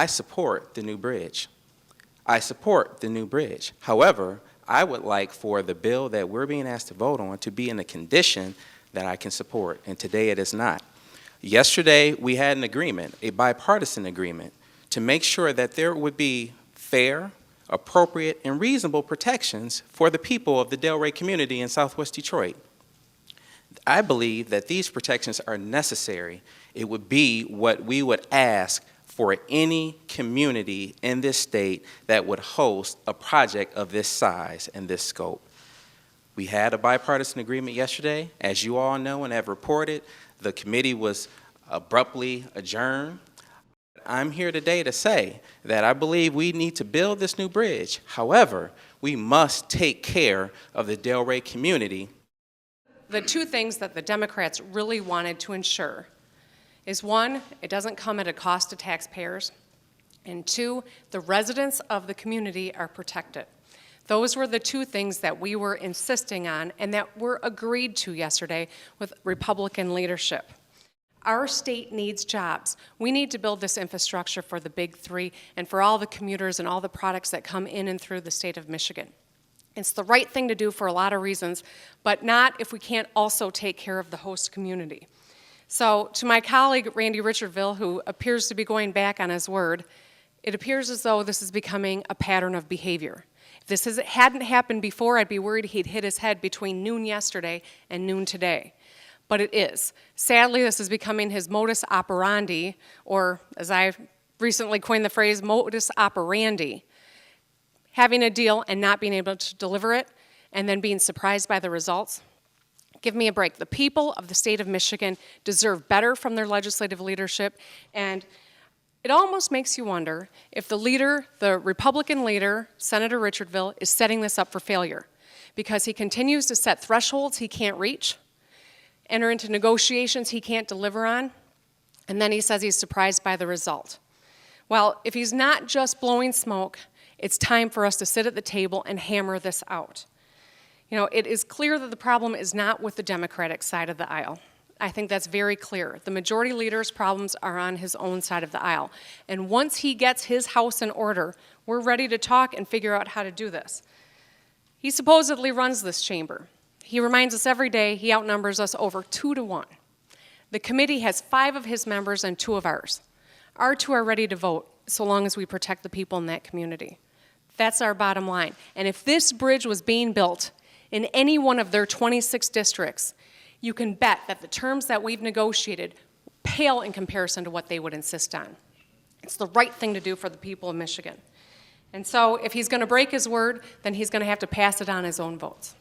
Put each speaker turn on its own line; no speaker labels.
I support the new bridge. I support the new bridge. However, I would like for the bill that we're being asked to vote on to be in a condition that I can support, and today it is not. Yesterday, we had an agreement, a bipartisan agreement, to make sure that there would be fair, appropriate, and reasonable protections for the people of the Delray community in Southwest Detroit. I believe that these protections are necessary. It would be what we would ask for any community in this state that would host a project of this size and this scope. We had a bipartisan agreement yesterday. As you all know and have reported, the committee was abruptly adjourned. I'm here today to say that I believe we need to build this new bridge. However, we must take care of the Delray community.
The two things that the Democrats really wanted to ensure is, one, it doesn't come at a cost to taxpayers, and two, the residents of the community are protected. Those were the two things that we were insisting on and that were agreed to yesterday with Republican leadership. Our state needs jobs. We need to build this infrastructure for the big three and for all the commuters and all the products that come in and through the state of Michigan. It's the right thing to do for a lot of reasons, but not if we can't also take care of the host community. So to my colleague, Randy Richardville, who appears to be going back on his word, it appears as though this is becoming a pattern of behavior. If this hadn't happened before, I'd be worried he'd hit his head between noon yesterday and noon today. But it is. Sadly, this is becoming his modus operandi, or as I recently coined the phrase, modus operandi. Having a deal and not being able to deliver it, and then being surprised by the results. Give me a break. The people of the state of Michigan deserve better from their legislative leadership, and it almost makes you wonder if the leader, the Republican leader, Senator Richardville, is setting this up for failure, because he continues to set thresholds he can't reach, enter into negotiations he can't deliver on, and then he says he's surprised by the result. Well, if he's not just blowing smoke, it's time for us to sit at the table and hammer this out. You know, it is clear that the problem is not with the Democratic side of the aisle. I think that's very clear. The majority leader's problems are on his own side of the aisle. And once he gets his house in order, we're ready to talk and figure out how to do this. He supposedly runs this chamber. He reminds us every day he outnumbers us over 2-1. The committee has 5 of his members and 2 of ours. Our 2 are ready to vote so long as we protect the people in that community. That's our bottom line. And if this bridge was being built in any one of their 26 districts, you can bet that the terms that we've negotiated pale in comparison to what they would insist on. It's the right thing to do for the people of Michigan. And so if he's going to break his word, then he's going to have to pass it on his own votes.